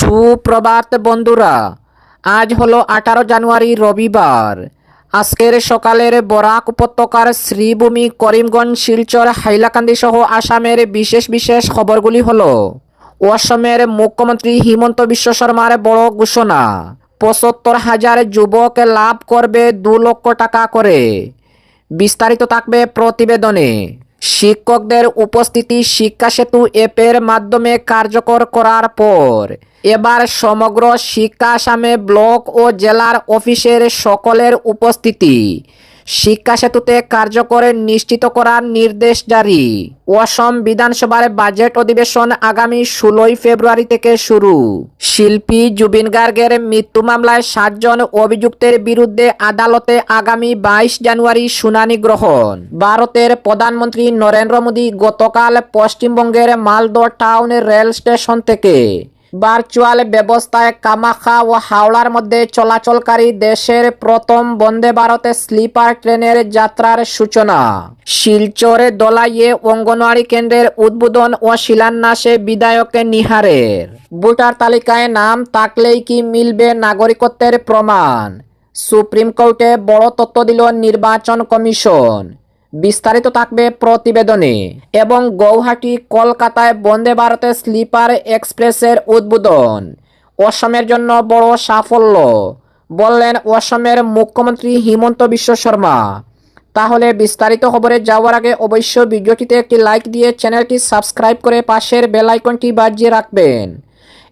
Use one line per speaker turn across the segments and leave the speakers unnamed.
সুপ্রভাত বন্ধুরা, আজ হলো 18 জানুয়ারি রবিবার। আজকের সকালের বরাক উপত্যকার শ্রীভূমি, করিমগঞ্জ, শিলচর, হাইলাকান্দি সহ আসামের বিশেষ বিশেষ খবরগুলি হলো: অসমের মুখ্যমন্ত্রী হিমন্ত বিশ্ব শর্মার বড় ঘোষণা, ৭৫,০০০ যুবক লাভ করবে ২ লক্ষ টাকা করে। বিস্তারিত থাকবে প্রতিবেদনে। শিক্ষকদের উপস্থিতি শিক্ষা সেতু অ্যাপের মাধ্যমে কার্যকর করার পর এবার সমগ্র শিক্ষা আসামে ব্লক ও জেলার অফিসের সকলের উপস্থিতি শিক্ষা সেতুতে কার্যকর নিশ্চিত করার নির্দেশ জারি। অসম বিধানসভার বাজেট অধিবেশন আগামী ১৬ ফেব্রুয়ারি থেকে শুরু। শিল্পী জুবিন গার্গের মৃত্যু মামলায় ৭ জন অভিযুক্তের বিরুদ্ধে আদালতে আগামী ২২ জানুয়ারি শুনানি গ্রহণ। ভারতের প্রধানমন্ত্রী নরেন্দ্র মোদী গতকাল পশ্চিমবঙ্গের মালদহ টাউন রেল স্টেশন থেকে ভার্চুয়াল ব্যবস্থায় কামাখ্যা ও হাওড়ার মধ্যে চলাচলকারী দেশের প্রথম বন্দে ভারত স্লিপার ট্রেনের যাত্রার সূচনা। শিলচরে দলাইয়ে অঙ্গনওয়াড়ি কেন্দ্রের উদ্বোধন ও শিলান্যাসে বিধায়ক নিহারের। ভোটার তালিকায় নাম থাকলেই কি মিলবে নাগরিকত্বের প্রমাণ? সুপ্রিম কোর্টে বড় তথ্য দিল নির্বাচন কমিশন। বিস্তারিত থাকবে প্রতিবেদনে। এবং গৌহাটি কলকাতায় বন্দে ভারত স্লিপার এক্সপ্রেসের উদ্বোধন অসমের জন্য বড় সাফল্য, বললেন অসমের মুখ্যমন্ত্রী হিমন্ত বিশ্ব শর্মা। তাহলে বিস্তারিত খবরে যাওয়ার আগে অবশ্যই ভিডিওটিতে একটি লাইক দিয়ে চ্যানেলটি সাবস্ক্রাইব করে পাশের বেল আইকনটি বাজিয়ে রাখবেন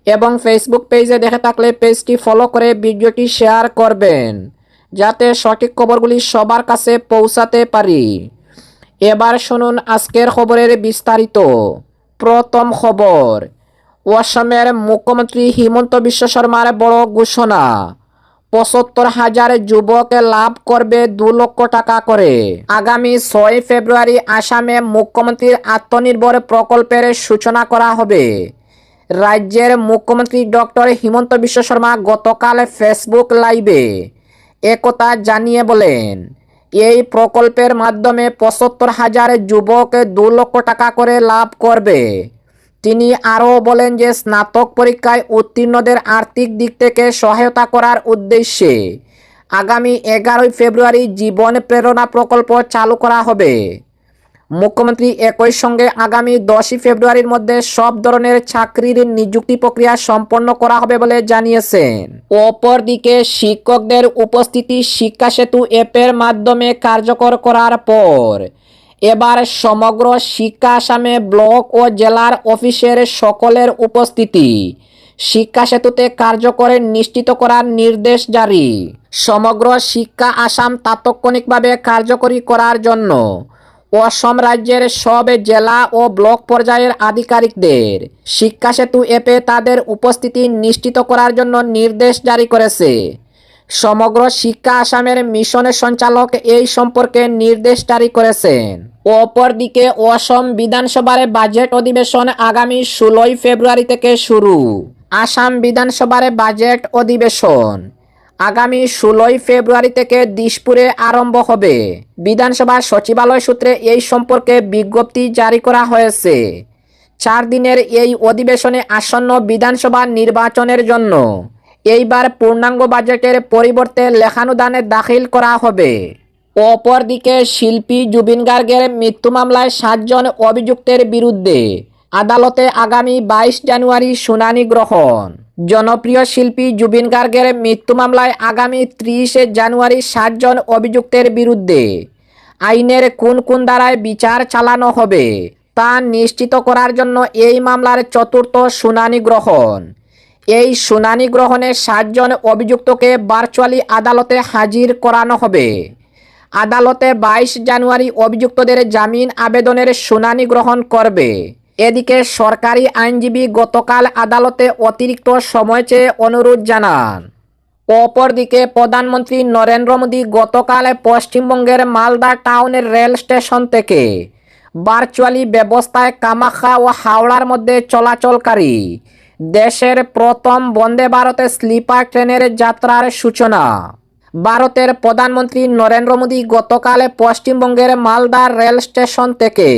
এবং ফেসবুক পেজে দেখে থাকলে পেজটি ফলো করে ভিডিওটি শেয়ার করবেন যাতে সঠিক খবরগুলি সবার কাছে পৌঁছাতে পারি। এবার শুনুন আজকের খবরের বিস্তারিত। প্রথম খবর, অসমের মুখ্যমন্ত্রী হিমন্ত বিশ্ব শর্মার বড় ঘোষণা, ৭৫,০০০ যুবক লাভ করবে ২ লক্ষ টাকা করে। আগামী ৬ ফেব্রুয়ারি আসামে মুখ্যমন্ত্রীর আত্মনির্ভর প্রকল্পের সূচনা করা হবে। রাজ্যের মুখ্যমন্ত্রী ডক্টর হিমন্ত বিশ্ব শর্মা গতকাল ফেসবুক লাইভে একথা জানিয়ে বলেন, এই প্রকল্পের মাধ্যমে ৭৫,০০০ যুবক ২ লক্ষ টাকা করে লাভ করবে। তিনি আরও বলেন যে স্নাতক পরীক্ষায় উত্তীর্ণদের আর্থিক দিক থেকে সহায়তা করার উদ্দেশ্যে আগামী ১১ ফেব্রুয়ারি জীবন প্রেরণা প্রকল্প চালু করা হবে। মুখ্যমন্ত্রী একই সঙ্গে আগামী ১০ ফেব্রুয়ারির মধ্যে সব ধরনের চাকরির নিযুক্তি প্রক্রিয়া সম্পন্ন করা হবে বলে জানিয়েছেন। অপরদিকে শিক্ষকদের উপস্থিতি শিক্ষা সেতু অ্যাপের মাধ্যমে কার্যকর করার পর এবার সমগ্র শিক্ষা আসামে ব্লক ও জেলার অফিসের সকলের উপস্থিতি শিক্ষা সেতুতে কার্যকর নিশ্চিত করার নির্দেশ জারি। সমগ্র শিক্ষা আসাম তাৎক্ষণিকভাবে কার্যকরী করার জন্য অসম রাজ্যের সব জেলা ও ব্লক পর্যায়ের আধিকারিকদের শিক্ষা সেতু অ্যাপে তাদের উপস্থিতি নিশ্চিত করার জন্য নির্দেশ জারি করেছে। সমগ্র শিক্ষা আসামের মিশনের সঞ্চালক এই সম্পর্কে নির্দেশ জারি করেছেন। অপরদিকে অসম বিধানসভার বাজেট অধিবেশন আগামী ১৬ ফেব্রুয়ারি থেকে শুরু। আসাম বিধানসভার বাজেট অধিবেশন আগামী ১৬ ফেব্রুয়ারি থেকে দিশপুরে আরম্ভ হবে। বিধানসভা সচিবালয় সূত্রে এই সম্পর্কে বিজ্ঞপ্তি জারি করা হয়েছে। ৪ দিনের এই অধিবেশনে আসন্ন বিধানসভা নির্বাচনের জন্য এইবার পূর্ণাঙ্গ বাজেটের পরিবর্তে লেখানুদানে দাখিল করা হবে। অপরদিকে শিল্পী জুবিন গার্গের মৃত্যু মামলায় ৭ জন অভিযুক্তের বিরুদ্ধে আদালতে আগামী ২২ জানুয়ারি শুনানি গ্রহণ। জনপ্রিয় শিল্পী জুবিন গার্গের মৃত্যু মামলায় আগামী ৩০ জানুয়ারি ৭ জন অভিযুক্তের বিরুদ্ধে আইনের কোন কোন ধারায় বিচার চালানো হবে তা নিশ্চিত করার জন্য এই মামলার চতুর্থ শুনানি গ্রহণ। এই শুনানি গ্রহণে ৭ জন অভিযুক্তকে ভার্চুয়ালি আদালতে হাজির করানো হবে। আদালতে ২২ জানুয়ারি অভিযুক্তদের জামিন আবেদনের শুনানি গ্রহণ করবে। এদিকে সরকারি আইনজীবী গতকাল আদালতে অতিরিক্ত সময় চেয়ে অনুরোধ জানান। অপরদিকে প্রধানমন্ত্রী নরেন্দ্র মোদী গতকাল পশ্চিমবঙ্গের মালদা টাউনের রেল স্টেশন থেকে ভার্চুয়ালি ব্যবস্থায় কামাখ্যা ও হাওড়ার মধ্যে চলাচলকারী দেশের প্রথম বন্দে ভারত স্লিপার ট্রেনের যাত্রার সূচনা। ভারতের প্রধানমন্ত্রী নরেন্দ্র মোদী গতকাল পশ্চিমবঙ্গের মালদা রেল স্টেশন থেকে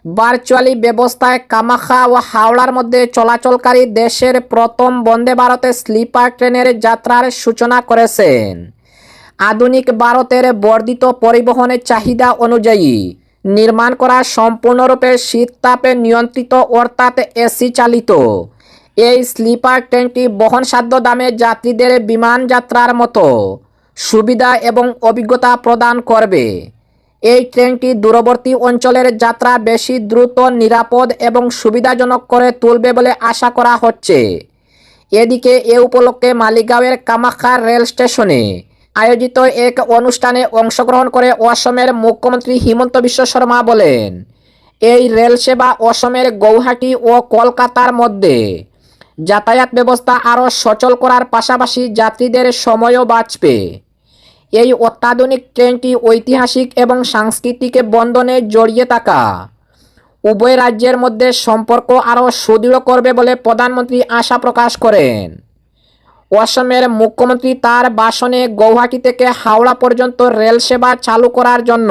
ভার্চুয়ালি ব্যবস্থায় কামাখ্যা ও হাওড়ার মধ্যে চলাচলকারী দেশের প্রথম বন্দে ভারতে স্লিপার ট্রেনের যাত্রার সূচনা করেছেন। আধুনিক ভারতের বর্ধিত পরিবহনের চাহিদা অনুযায়ী নির্মাণ করা সম্পূর্ণরূপে শীততাপে নিয়ন্ত্রিত অর্থাৎ এসি চালিত এই স্লিপার ট্রেনটি বহনসাধ্য দামে যাত্রীদের বিমান যাত্রার মতো সুবিধা এবং অভিজ্ঞতা প্রদান করবে। এই ট্রেনটি দূরবর্তী অঞ্চলের যাত্রা বেশি দ্রুত, নিরাপদ এবং সুবিধাজনক করে তুলবে বলে আশা করা হচ্ছে। এদিকে এ উপলক্ষে মালিগাঁওয়ের কামাখ্যা রেল স্টেশনে আয়োজিত এক অনুষ্ঠানে অংশগ্রহণ করে অসমের মুখ্যমন্ত্রী হিমন্ত বিশ্ব শর্মা বলেন, এই রেল সেবা অসমের গৌহাটি ও কলকাতার মধ্যে যাতায়াত ব্যবস্থা আরও সচল করার পাশাপাশি যাত্রীদের সময়ও বাঁচবে। এই অত্যাধুনিক ট্রেনটি ঐতিহাসিক এবং সাংস্কৃতিক বন্ধনে জড়িয়ে থাকা উভয় রাজ্যের মধ্যে সম্পর্ক আরও সুদৃঢ় করবে বলে প্রধানমন্ত্রী আশা প্রকাশ করেন। অসমের মুখ্যমন্ত্রী তার ভাষণে গৌহাটি থেকে হাওড়া পর্যন্ত রেল সেবা চালু করার জন্য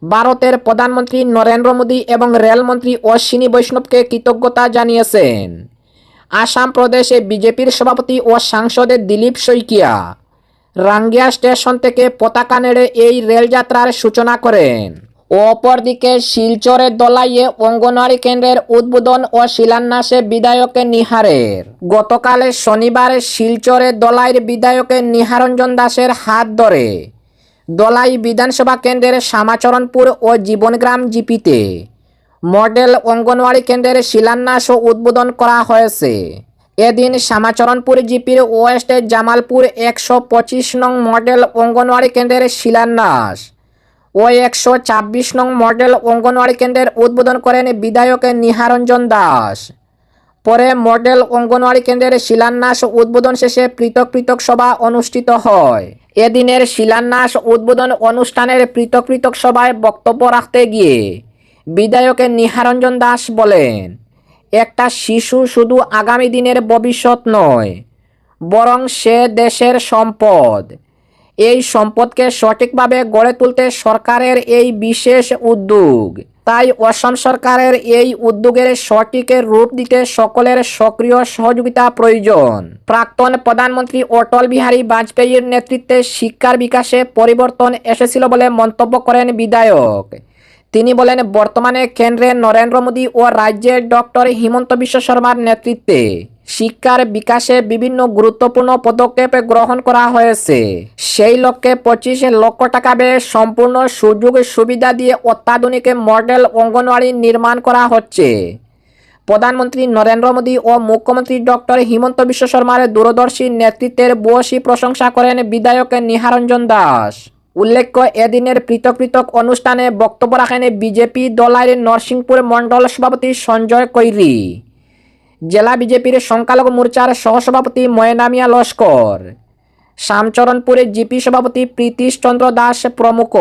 ভারতের প্রধানমন্ত্রী নরেন্দ্র মোদী এবং রেলমন্ত্রী অশ্বিনী বৈষ্ণবকে কৃতজ্ঞতা জানিয়েছেন। আসাম প্রদেশে বিজেপির সভাপতি ও সাংসদ দিলীপ শইকিয়া রাঙ্গিয়া স্টেশন থেকে পতাকা নেড়ে এই রেলযাত্রার সূচনা করেন। অপরদিকে শিলচরের দলাইয়ে অঙ্গনওয়াড়ি কেন্দ্রের উদ্বোধন ও শিলান্যাসে বিধায়ক নিহারের। গতকাল শনিবার শিলচরের দলাইয়ের বিধায়ক নিহারঞ্জন দাসের হাত ধরে দলাই বিধানসভা কেন্দ্রের শ্যামাচরণপুর ও জীবনগ্রাম জিপিতে মডেল অঙ্গনওয়াড়ি কেন্দ্রের শিলান্যাস ও উদ্বোধন করা হয়েছে। এদিন শ্যামাচরণপুর জিপির ওয়েস্টে জামালপুর 125 নং মডেল অঙ্গনওয়াড়ি কেন্দ্রের শিলান্যাস ও 126 নং মডেল অঙ্গনওয়াড়ি কেন্দ্রের উদ্বোধন করেন বিধায়ক নিহারঞ্জন দাস। পরে মডেল অঙ্গনওয়াড়ি কেন্দ্রের শিলান্যাস উদ্বোধন শেষে পৃথক পৃথক সভা অনুষ্ঠিত হয়। এদিনের শিলান্যাস উদ্বোধন অনুষ্ঠানের পৃথক পৃথক সভায় বক্তব্য রাখতে গিয়ে বিধায়ক নিহারঞ্জন দাস বলেন, একটা শিশু শুধু আগামী দিনের ভবিষ্যৎ নয়, বরং সে দেশের সম্পদ। এই সম্পদকে সঠিকভাবে গড়ে তুলতে সরকারের এই বিশেষ উদ্যোগ। তাই অসম সরকারের এই উদ্যোগের সঠিক রূপ দিতে সকলের সক্রিয় সহযোগিতা প্রয়োজন। প্রাক্তন প্রধানমন্ত্রী অটল বিহারী বাজপেয়ীর নেতৃত্বে শিক্ষার বিকাশে পরিবর্তন এসেছিল বলে মন্তব্য করেন বিধায়ক। তিনি বলেন, বর্তমানে কেন্দ্রে নরেন্দ্র মোদী ও রাজ্যে ডক্টর হিমন্ত বিশ্ব শর্মার নেতৃত্বে শিক্ষার বিকাশে বিভিন্ন গুরুত্বপূর্ণ পদক্ষেপ গ্রহণ করা হয়েছে। সেই লক্ষ্যে 25 লক্ষ টাকা ব্যয়ে সম্পূর্ণ সুযোগ সুবিধা দিয়ে অত্যাধুনিক মডেল অঙ্গনওয়াড়ি নির্মাণ করা হচ্ছে। প্রধানমন্ত্রী নরেন্দ্র মোদী ও মুখ্যমন্ত্রী ডক্টর হিমন্ত বিশ্ব শর্মার দূরদর্শী নেতৃত্বের ভূয়সী প্রশংসা করেন বিধায়ক নিহারঞ্জন দাস। উল্লেখ্য, এদিনের পৃথক পৃথক অনুষ্ঠানে বক্তব্য রাখেন বিজেপি দলাইয়ের নরসিংপুর মণ্ডল সভাপতি সঞ্জয় কৈরি, জেলা বিজেপির সংখ্যালঘু মোর্চার সহসভাপতি ময়নামিয়া লস্কর, শ্যামচরণপুরের জিপি সভাপতি প্রীতিশ চন্দ্র দাস প্রমুখ।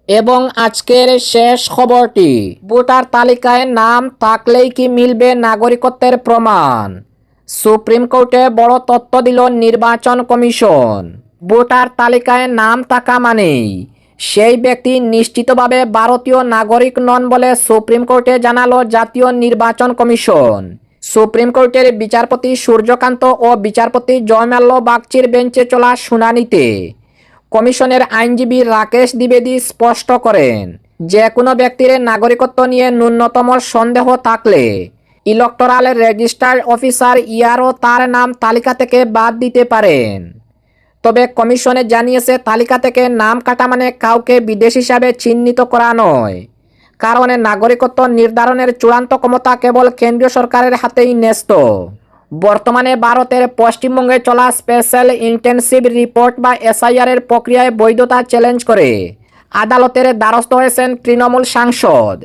এবং আজকের শেষ খবরটি, ভোটার তালিকায় নাম থাকলেই কি মিলবে নাগরিকত্বের প্রমাণ? সুপ্রিম কোর্টে বড় তথ্য দিল নির্বাচন কমিশন। ভোটার তালিকায় নাম থাকা মানেই সেই ব্যক্তি নিশ্চিতভাবে ভারতীয় নাগরিক নন বলে সুপ্রিম কোর্টে জানালো জাতীয় নির্বাচন কমিশন। সুপ্রিম কোর্টের বিচারপতি সূর্যকান্ত ও বিচারপতি জয়মাল্য বাগচির বেঞ্চে চলা শুনানিতে কমিশনের আইনজীবী রাকেশ দ্বিবেদী স্পষ্ট করেন, যে কোনো ব্যক্তির নাগরিকত্ব নিয়ে ন্যূনতম সন্দেহ থাকলে ইলেকটোরাল রেজিস্টার্ড অফিসার ইয়ারও তার নাম তালিকা থেকে বাদ দিতে পারেন। তবে কমিশনে জানিয়েছে, তালিকা থেকে নাম কাটা মানে কাউকে বিদেশি হিসাবে চিহ্নিত করা নয়, কারণ নাগরিকত্ব নির্ধারণের চূড়ান্ত ক্ষমতা কেবল কেন্দ্রীয় সরকারের হাতেই ন্যস্ত। বর্তমানে ভারতের পশ্চিমবঙ্গে চলা স্পেশাল ইন্টেনসিভ রিপোর্ট বা এসআইআর এর প্রক্রিয়ায় বৈধতা চ্যালেঞ্জ করে আদালতের দ্বারস্থ হয়েছেন তৃণমূল সাংসদ।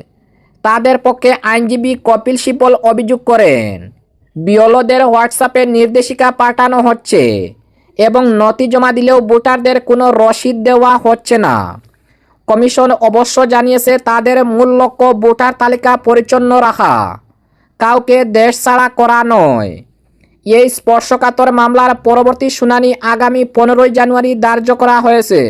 তাদের পক্ষে আইনজীবী কপিল সিব্বল অভিযোগ করেন, বিএলওদের হোয়াটসঅ্যাপে নির্দেশিকা পাঠানো হচ্ছে এবং নথি জমা দিলেও ভোটারদের কোনো রসিদ দেওয়া হচ্ছে না। কমিশন অবশ্য জানিয়েছে, তাদের মূল লক্ষ্য ভোটার তালিকা পরিচ্ছন্ন রাখা, কাউকে দেশ ছাড়া করা নয়। এই স্পর্শকাতর মামলার পরবর্তী শুনানি আগামী 15 জানুয়ারি ধার্য করা হয়েছে।